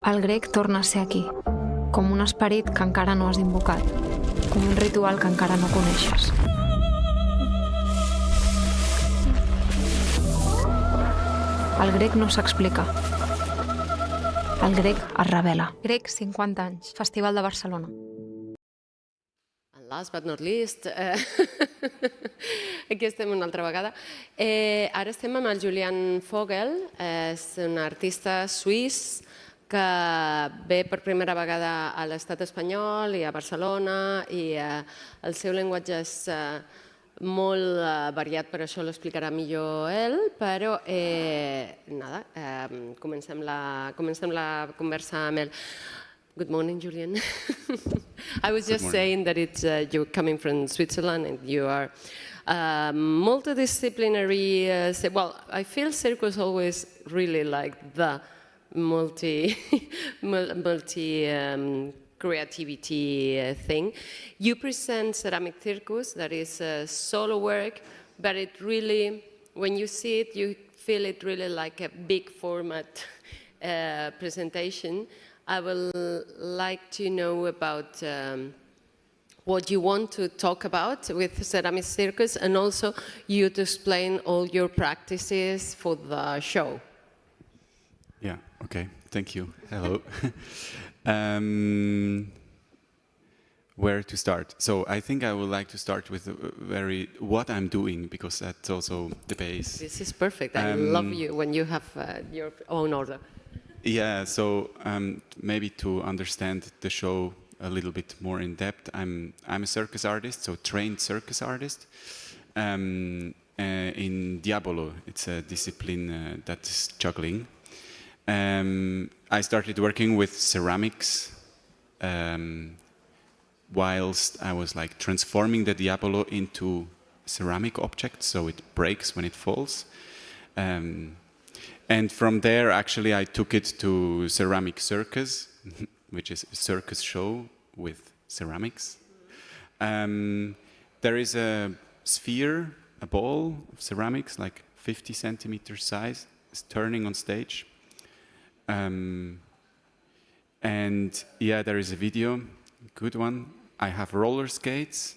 El grec torna a ser aquí, com un esperit que encara no has invocat, com un ritual que encara no coneixes. El grec no s'explica. El grec es revela. Grec, 50 anys, Festival de Barcelona. And last but not least, aquí estem una altra vegada. Ara estem amb el Julian Vogel, és un artista suís que ve per primera vegada a l'estat espanyol i a Barcelona, i el seu llenguatge és molt variat, per això l'explicarà millor ell, però comencem la conversa amb ell. Good morning, Julian. I was just saying that it's you're coming from Switzerland and you are multidisciplinary. Well, I feel Circus always really like the multi creativity thing. You present Ceramic Circus, that is solo work, but it really, when you see it, you feel it really like a big format presentation. I would like to know about what you want to talk about with Ceramic Circus, and also you to explain all your practices for the show. Yeah, okay, thank you. Hello. Where to start? So I think I would like to start with what I'm doing, because that's also the base. This is perfect. I love you when you have your own order. Yeah, so maybe to understand the show a little bit more in depth, I'm a circus artist, so trained circus artist. In Diabolo, it's a discipline that's juggling. I started working with ceramics whilst I was like transforming the Diabolo into ceramic object, so it breaks when it falls. And from there, actually, I took it to Ceramic Circus, which is a circus show with ceramics. There is a sphere, a ball of ceramics, like 50 centimeters size, is turning on stage. And yeah, there is a video, good one. I have roller skates.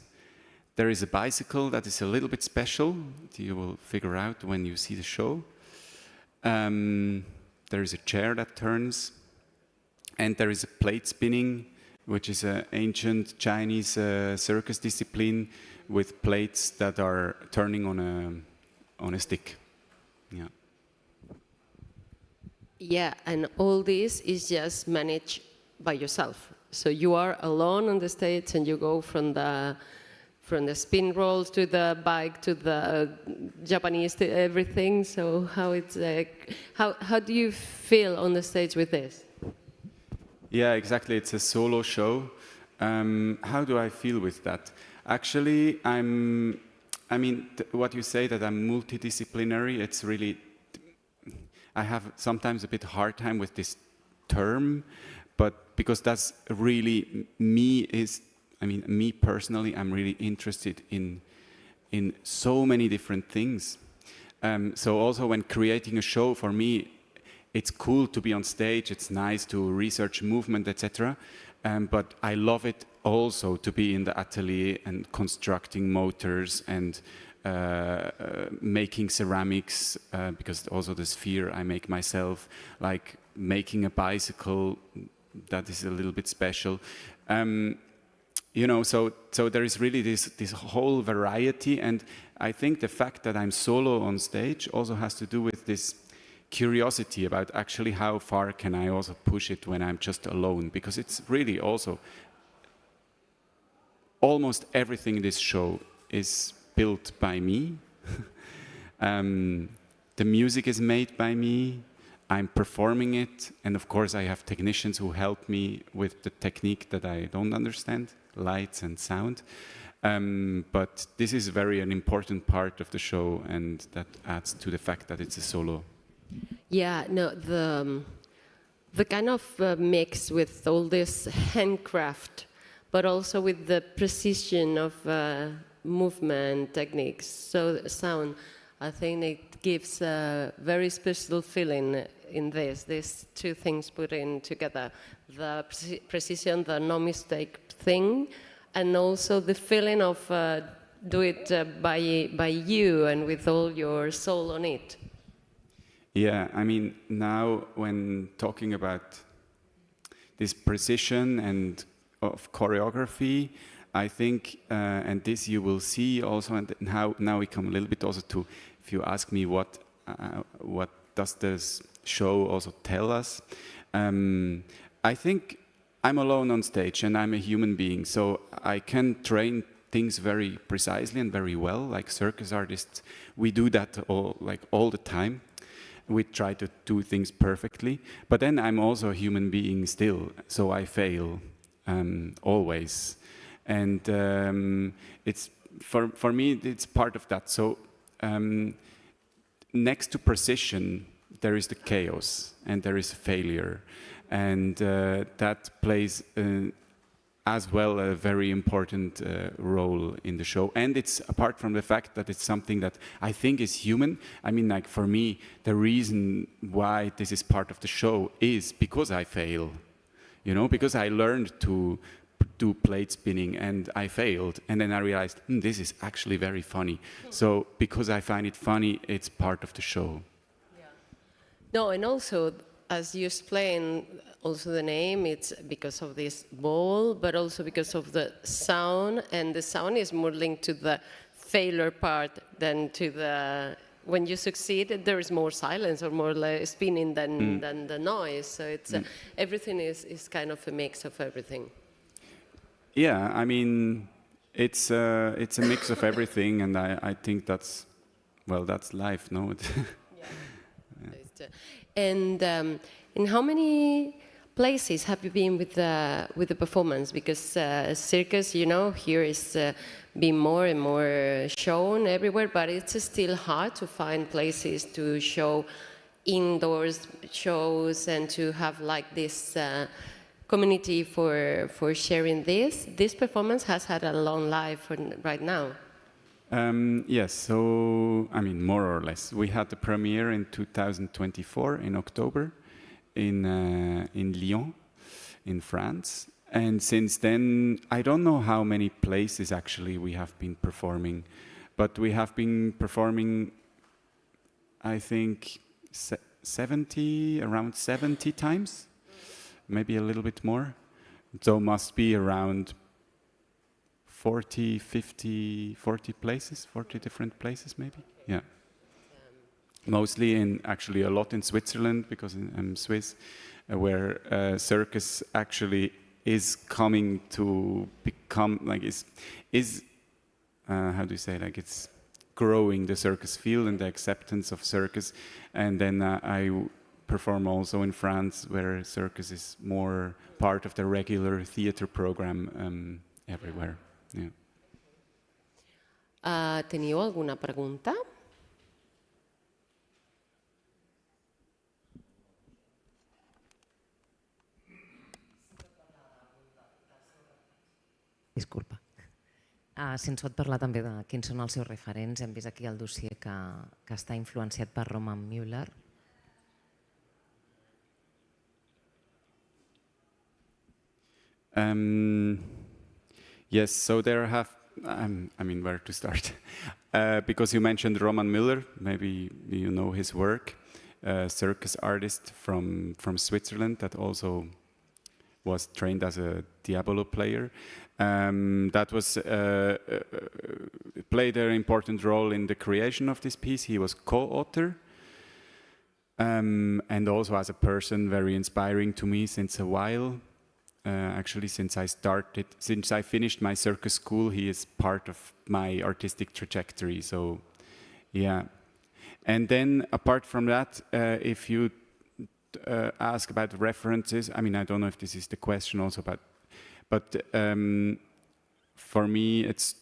There is a bicycle that is a little bit special, that you will figure out when you see the show. There is a chair that turns, and there is a plate spinning, which is an ancient Chinese circus discipline with plates that are turning on a stick. Yeah. Yeah, and all this is just managed by yourself. So you are alone on the stage, and you go from the spin rolls to the bike to the Japanese to everything. So how do you feel on the stage with this? Yeah, exactly. It's a solo show. How do I feel with that? Actually, what you say that I'm multidisciplinary, it's really, I have sometimes a bit hard time with this term, but because that's really me personally, I'm really interested in so many different things. So also when creating a show, for me, it's cool to be on stage, it's nice to research movement, etc. But I love it also to be in the atelier and constructing motors and making ceramics, because also the sphere I make myself, like making a bicycle, that is a little bit special. So there is really this whole variety, and I think the fact that I'm solo on stage also has to do with this curiosity about actually how far can I also push it when I'm just alone, because it's really also almost everything in this show is built by me. The music is made by me. I'm performing it, and of course I have technicians who help me with the technique that I don't understand, lights and sound. But this is an important part of the show, and that adds to the fact that it's a solo. Yeah, no, the kind of mix with all this handcraft, but also with the precision of movement techniques, so sound, I think it gives a very special feeling in these two things put in together, the precision, the no mistake thing, and also the feeling of do it by you and with all your soul on it. Yeah, I mean, now when talking about this precision and of choreography, I think, and this you will see also, and now we come a little bit also to, if you ask me what does this show also tell us, I think I'm alone on stage and I'm a human being, so I can train things very precisely and very well. Like circus artists, we do that all the time. We try to do things perfectly, but then I'm also a human being still, so I fail always. And it's for me, it's part of that. So next to precision, there is the chaos and there is failure, and that plays as well a very important role in the show. And it's apart from the fact that it's something that I think is human. I mean, like for me, the reason why this is part of the show is because I fail, you know, because I learned to do plate spinning and I failed, and then I realized this is actually very funny. So because I find it funny, it's part of the show. Yeah. No, and also as you explained, also the name, it's because of this ball, but also because of the sound, and the sound is more linked to the failure part than to the, when you succeed, there is more silence or more spinning than the noise. So it's everything is kind of a mix of everything. Yeah, I mean, it's a mix of everything, and I think that's life, no? Yeah. And in how many places have you been with the performance? Because Circus, you know, here is being more and more shown everywhere, but it's still hard to find places to show indoors shows and to have like this community for sharing this. This performance has had a long life right now. Yes, so, I mean, more or less. We had the premiere in 2024, in October, in Lyon, in France. And since then, I don't know how many places actually we have been performing, but we have been performing, I think, around 70 times, maybe a little bit more. So must be around 40 places, 40 different places maybe, yeah. Mostly actually a lot in Switzerland, because I'm Swiss, where Circus actually is coming to become, like, is how do you say, like, it's growing the circus field and the acceptance of circus. And then I perform also in France, where circus is more part of the regular theater program everywhere. Yeah. Teniu alguna pregunta? Disculpa. Si ens pot parlar també de quins són els seus referents. Hem vist aquí el dossier que està influenciat per Roman Müller. Yes, so there have, I mean, where to start? Because you mentioned Roman Müller, maybe you know his work, circus artist from Switzerland that also was trained as a Diabolo player. That was played an important role in the creation of this piece. He was co-author, and also as a person very inspiring to me since a while. Actually, since I finished my circus school, he is part of my artistic trajectory. So, yeah. And then, apart from that, if you ask about references, I mean, I don't know if this is the question also, but for me, it's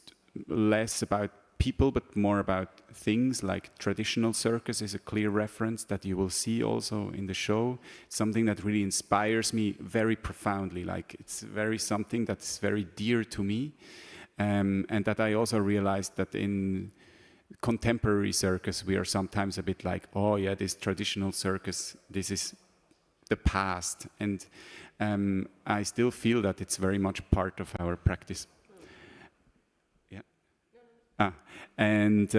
less about people, but more about things. Like traditional circus is a clear reference that you will see also in the show. It's something that really inspires me very profoundly. Like it's something that's very dear to me, and that I also realized that in contemporary circus, we are sometimes a bit like, oh yeah, this traditional circus, this is the past. And I still feel that it's very much part of our practice. Yeah. And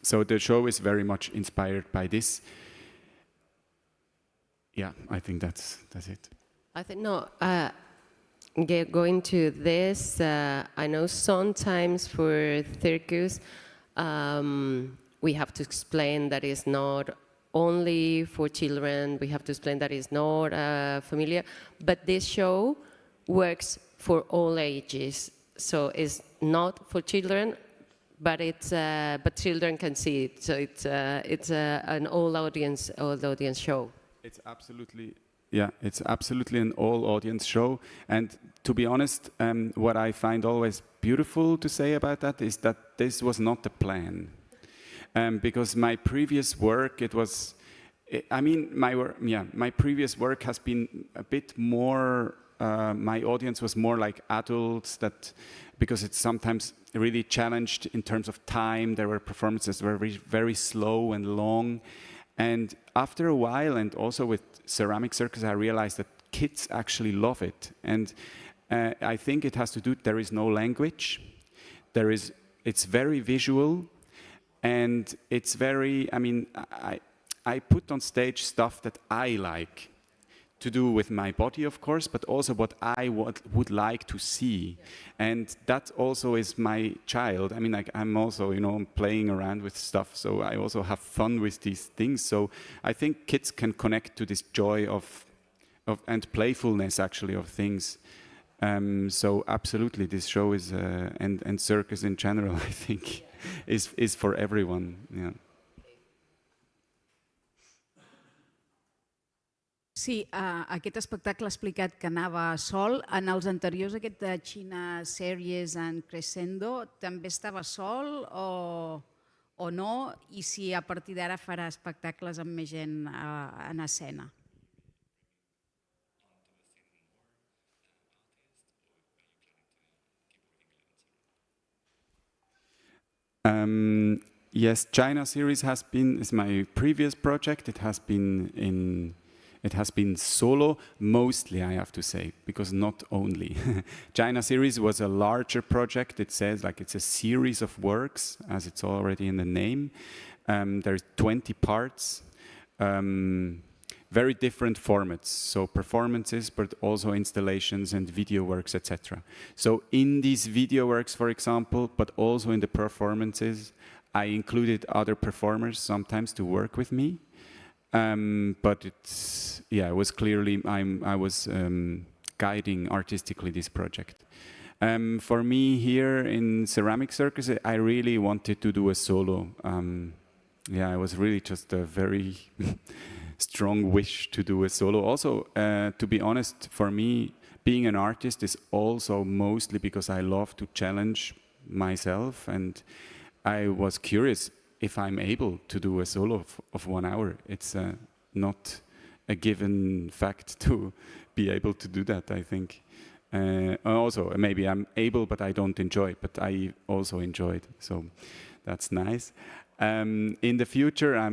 so the show is very much inspired by this. Yeah, I think that's it. I think going to this, I know sometimes for Circus, we have to explain that it's not only for children, we have to explain that it's not familiar, but this show works for all ages. So it's not for children, but but children can see it. So it's an all audience show. It's absolutely. Yeah, it's absolutely an all-audience show. And to be honest, what I find always beautiful to say about that is that this was not the plan. Because my previous work, my previous work has been a bit more, my audience was more like adults, because it's sometimes really challenged in terms of time. There were performances that were very, very slow and long. And after a while, and also with Ceramic Circus, I realized that kids actually love it. And I think it has to do, there is no language. It's very visual. And it's very, I put on stage stuff that I like to do with my body, of course, but also what I would like to see. And that also is my child. I'm also, playing around with stuff, so I also have fun with these things. So I think kids can connect to this joy of and playfulness, actually, of things. So absolutely, this show is, and circus in general, I think, is for everyone. Yeah. Sí, aquest espectacle ha explicat que anava sol. En els anteriors, aquest de China Series and Crescendo, també estava sol o no? I si a partir d'ara farà espectacles amb més gent en escena? Yes, China Series is my previous project. It has been solo, mostly, I have to say, because not only. China Series was a larger project. It says like it's a series of works, as it's already in the name. There's 20 parts, very different formats. So performances, but also installations and video works, etc. So in these video works, for example, but also in the performances, I included other performers sometimes to work with me. But it was clearly I was guiding artistically this project. For me here in Ceramic Circus, I really wanted to do a solo. It was really just a very strong wish to do a solo. Also, to be honest, for me, being an artist is also mostly because I love to challenge myself, and I was curious if I'm able to do a solo of 1 hour. It's not a given fact to be able to do that, I think. Also, maybe I'm able, but I don't enjoy it, but I also enjoy it, so that's nice. In the future, I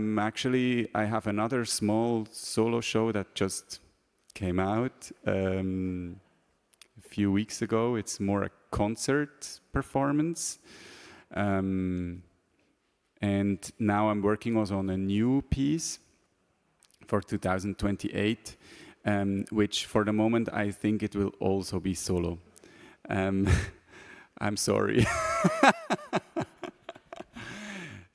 have another small solo show that just came out a few weeks ago. It's more a concert performance. And now I'm working also on a new piece for 2028, which for the moment I think it will also be solo. I'm sorry.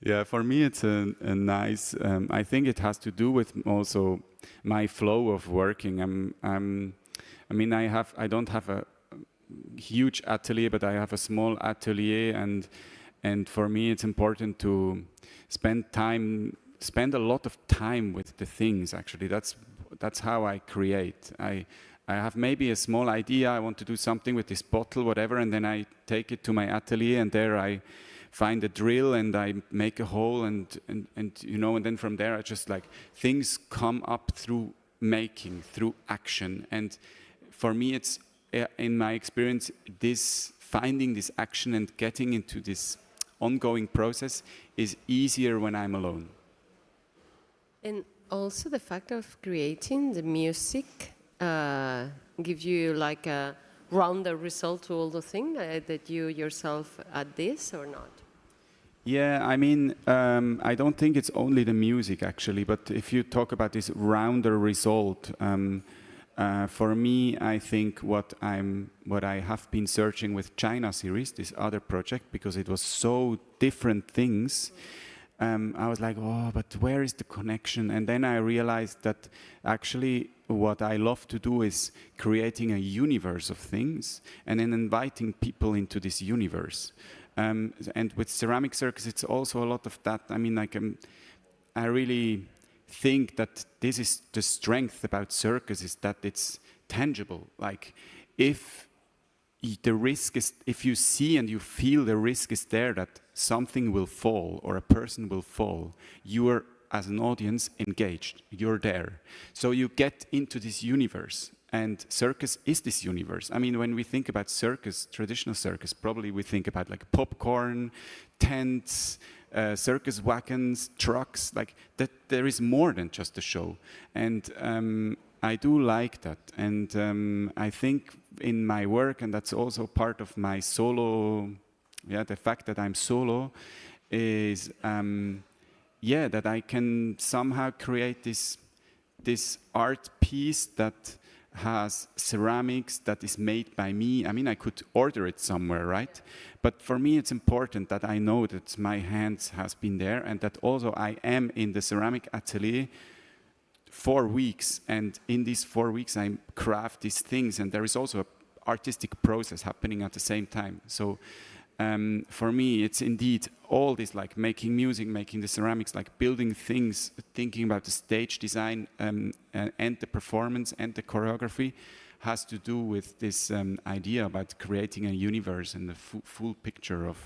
Yeah, for me it's a nice, I think it has to do with also my flow of working. I don't have a huge atelier, but I have a small atelier, and for me it's important to spend a lot of time with the things, actually. That's how I create. I have maybe a small idea, I want to do something with this bottle, whatever, and then I take it to my atelier, and there I find a drill and I make a hole, and then from there I just things come up through making, through action. And for me it's, in my experience, finding this action and getting into this ongoing process is easier when I'm alone. And also the fact of creating the music gives you like a rounder result to all the things that you yourself add this or not? Yeah, I mean, I don't think it's only the music actually, but if you talk about this rounder result, for me, I think what I have been searching with China series, this other project, because it was so different things. I was like, oh, but where is the connection? And then I realized that actually what I love to do is creating a universe of things and then inviting people into this universe. And with Ceramic Circus, it's also a lot of that. I mean, like, I really think that this is the strength about Circus, is that it's tangible. Like, if the risk is, if you see and you feel the risk is there that something will fall or a person will fall, you are, as an audience, engaged. You're there. So you get into this universe. And Circus is this universe. I mean, when we think about circus, traditional circus, probably we think about like popcorn, tents, circus wagons, trucks, like that. There is more than just a show. And I do like that. And I think in my work, and that's also part of my solo, the fact that I'm solo is, that I can somehow create this art piece that has ceramics that is made by me. I mean, I could order it somewhere, right? But for me, it's important that I know that my hands has been there and that also I am in the ceramic atelier 4 weeks. And in these 4 weeks, I craft these things. And there is also an artistic process happening at the same time. So for me, it's indeed all this, like making music, making the ceramics, like building things, thinking about the stage design and the performance and the choreography has to do with this idea about creating a universe and the full picture of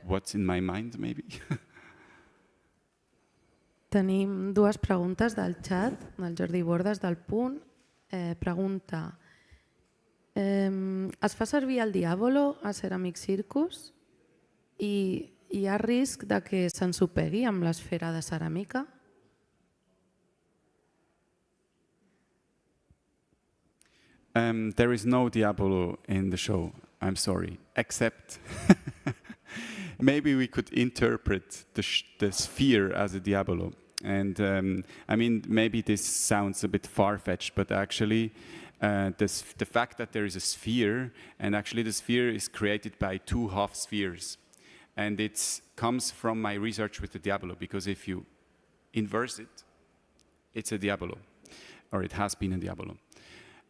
what's in my mind, maybe. Tenim dues preguntes del xat, del Jordi Bordes, del Punt. Pregunta: es fa servir el diàbolo a Ceramic Circus i hi ha risc de que s'ensopegui amb l'esfera de ceràmica? There is no diabolo in the show, I'm sorry, except maybe we could interpret the sphere as a diabolo. And I mean, maybe this sounds a bit far-fetched, but actually the fact that there is a sphere, and actually the sphere is created by 2 half spheres. And it comes from my research with the diabolo, because if you inverse it, it's a diabolo, or it has been a diabolo.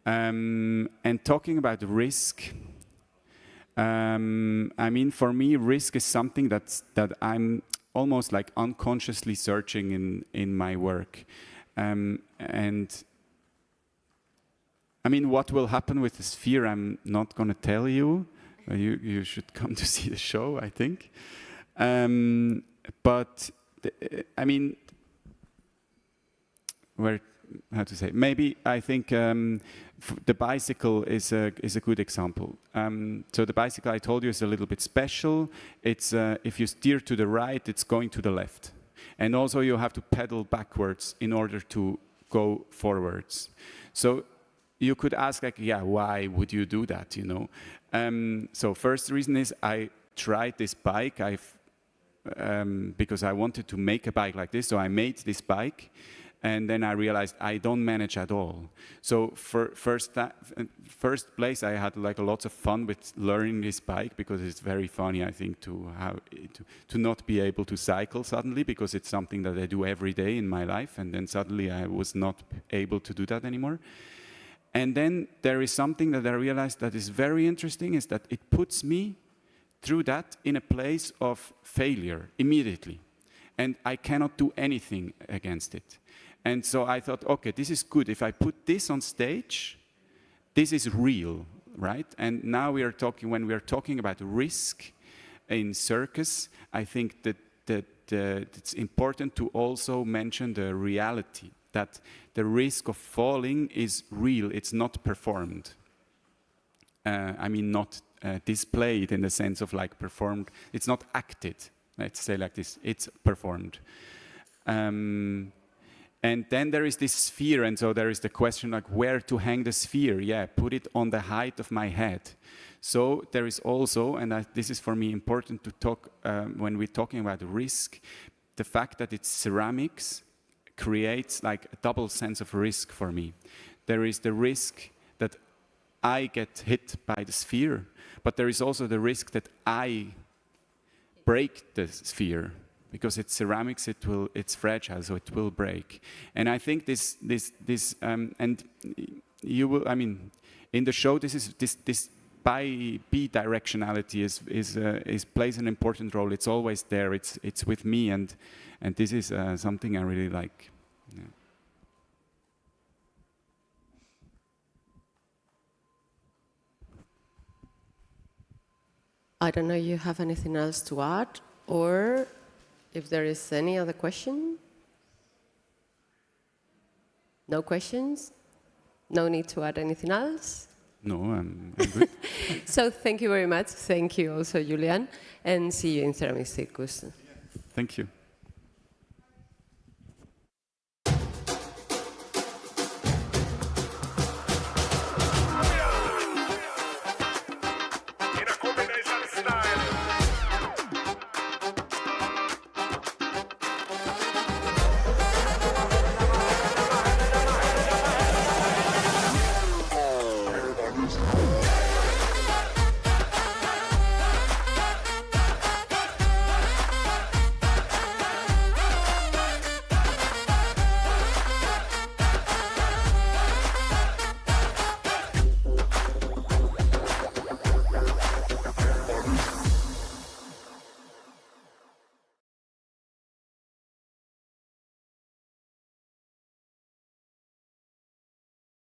And talking about risk, I mean, for me, risk is something that I'm almost like unconsciously searching in my work. And I mean, what will happen with the sphere, I'm not going to tell you. You should come to see the show, I think. But, I mean, how to say? Maybe I think the bicycle is a good example. So the bicycle, I told you, is a little bit special. It's if you steer to the right, it's going to the left. And also you have to pedal backwards in order to go forwards. So you could ask, like, yeah, why would you do that, you know? So first reason is I tried this bike because I wanted to make a bike like this. So I made this bike, and then I realized I don't manage at all. So for first place, I had like lots of fun with learning this bike, because it's very funny, I think, to not be able to cycle suddenly, because it's something that I do every day in my life, and then suddenly I was not able to do that anymore. And then there is something that I realized that is very interesting, is that it puts me through that in a place of failure immediately. And I cannot do anything against it. And so I thought, okay, this is good. If I put this on stage, this is real, right? And now when we are talking about risk in circus, I think that it's important to also mention the reality, that the risk of falling is real, it's not performed. I mean, not displayed in the sense of like performed, it's not acted, let's say like this, it's performed. And then there is this sphere, and so there is the question like where to hang the sphere. Yeah, put it on the height of my head. So there is also, and this is for me important to talk when we're talking about risk, the fact that it's ceramics creates like a double sense of risk for me. There is the risk that I get hit by the sphere, but there is also the risk that I break the sphere. Because it's ceramics, it's fragile, so it will break. And I think and you will, I mean, in the show, this bi-directionality plays an important role. It's always there. It's with me, and this is something I really like. Yeah. I don't know if you have anything else to add, or if there is any other question? No questions? No need to add anything else? No, I'm good. So thank you very much. Thank you also, Julian. And see you in Ceramic Circus. Thank you.